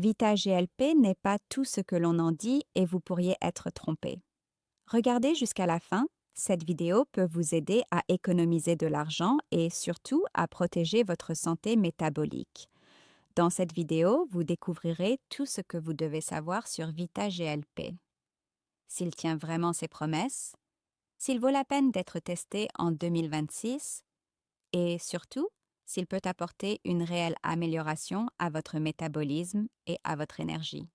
Vita GLP n'est pas tout ce que l'on en dit et vous pourriez être trompé. Regardez jusqu'à la fin, cette vidéo peut vous aider à économiser de l'argent et surtout à protéger votre santé métabolique. Dans cette vidéo, vous découvrirez tout ce que vous devez savoir sur Vita GLP. S'il tient vraiment ses promesses, s'il vaut la peine d'être testé en 2026 et surtout, s'il peut apporter une réelle amélioration à votre métabolisme et à votre énergie.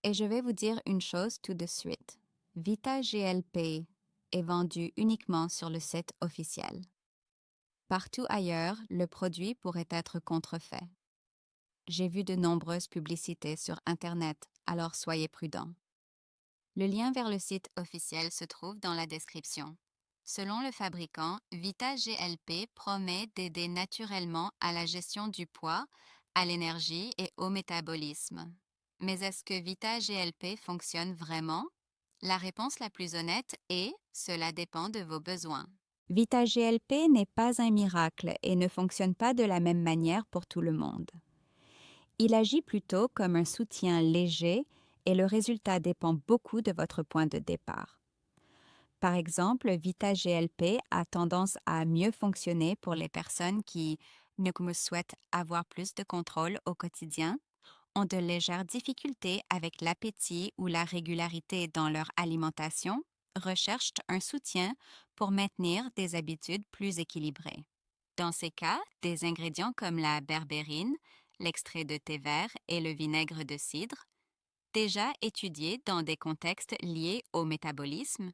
Et je vais vous dire une chose tout de suite. Vita GLP est vendu uniquement sur le site officiel. Partout ailleurs, le produit pourrait être contrefait. J'ai vu de nombreuses publicités sur Internet, alors soyez prudents. Le lien vers le site officiel se trouve dans la description. Selon le fabricant, Vita GLP promet d'aider naturellement à la gestion du poids, à l'énergie et au métabolisme. Mais est-ce que Vita GLP fonctionne vraiment? La réponse la plus honnête est « cela dépend de vos besoins ». Vita GLP n'est pas un miracle et ne fonctionne pas de la même manière pour tout le monde. Il agit plutôt comme un soutien léger et le résultat dépend beaucoup de votre point de départ. Par exemple, Vita GLP a tendance à mieux fonctionner pour les personnes qui souhaitent avoir plus de contrôle au quotidien, ont de légères difficultés avec l'appétit ou la régularité dans leur alimentation, recherchent un soutien pour maintenir des habitudes plus équilibrées. Dans ces cas, des ingrédients comme la berbérine, l'extrait de thé vert et le vinaigre de cidre, déjà étudiés dans des contextes liés au métabolisme,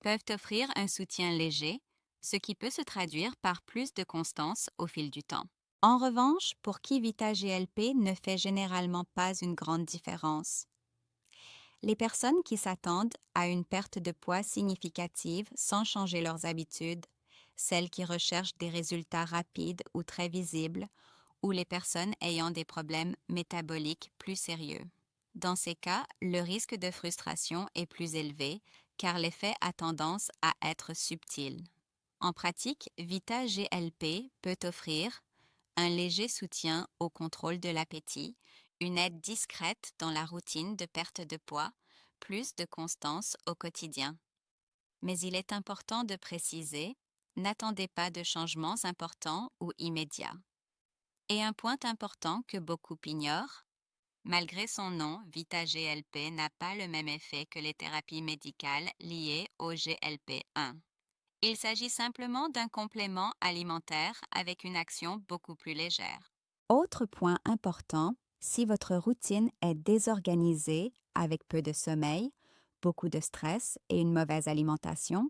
peuvent offrir un soutien léger, ce qui peut se traduire par plus de constance au fil du temps. En revanche, pour qui Vita GLP ne fait généralement pas une grande différence. Les personnes qui s'attendent à une perte de poids significative sans changer leurs habitudes, celles qui recherchent des résultats rapides ou très visibles, ou les personnes ayant des problèmes métaboliques plus sérieux. Dans ces cas, le risque de frustration est plus élevé car l'effet a tendance à être subtil. En pratique, Vita GLP peut offrir un léger soutien au contrôle de l'appétit, une aide discrète dans la routine de perte de poids, plus de constance au quotidien. Mais il est important de préciser, n'attendez pas de changements importants ou immédiats. Et un point important que beaucoup ignorent, malgré son nom, Vita GLP n'a pas le même effet que les thérapies médicales liées au GLP-1. Il s'agit simplement d'un complément alimentaire avec une action beaucoup plus légère. Autre point important, si votre routine est désorganisée avec peu de sommeil, beaucoup de stress et une mauvaise alimentation,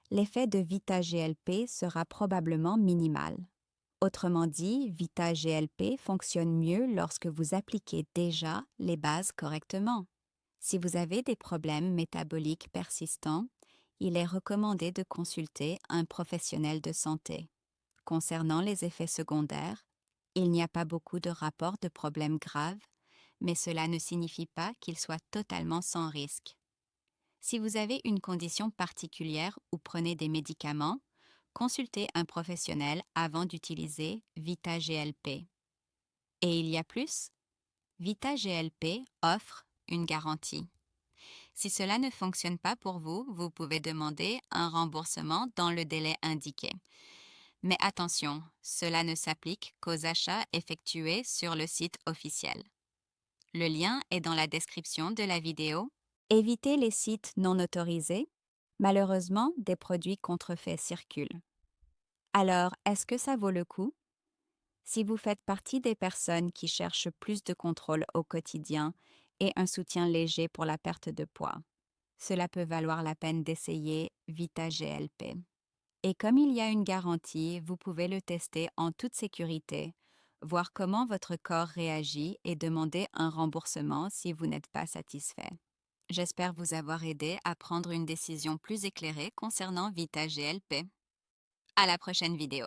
l'effet de Vita GLP sera probablement minimal. Autrement dit, Vita GLP fonctionne mieux lorsque vous appliquez déjà les bases correctement. Si vous avez des problèmes métaboliques persistants, il est recommandé de consulter un professionnel de santé. Concernant les effets secondaires, il n'y a pas beaucoup de rapports de problèmes graves, mais cela ne signifie pas qu'ils soient totalement sans risque. Si vous avez une condition particulière ou prenez des médicaments, consultez un professionnel avant d'utiliser Vita GLP. Et il y a plus, Vita GLP offre une garantie. Si cela ne fonctionne pas pour vous, vous pouvez demander un remboursement dans le délai indiqué. Mais attention, cela ne s'applique qu'aux achats effectués sur le site officiel. Le lien est dans la description de la vidéo. Évitez les sites non autorisés. Malheureusement, des produits contrefaits circulent. Alors, est-ce que ça vaut le coup? Si vous faites partie des personnes qui cherchent plus de contrôle au quotidien et un soutien léger pour la perte de poids, cela peut valoir la peine d'essayer Vita GLP. Et comme il y a une garantie, vous pouvez le tester en toute sécurité, voir comment votre corps réagit et demander un remboursement si vous n'êtes pas satisfait. J'espère vous avoir aidé à prendre une décision plus éclairée concernant Vita GLP. À la prochaine vidéo.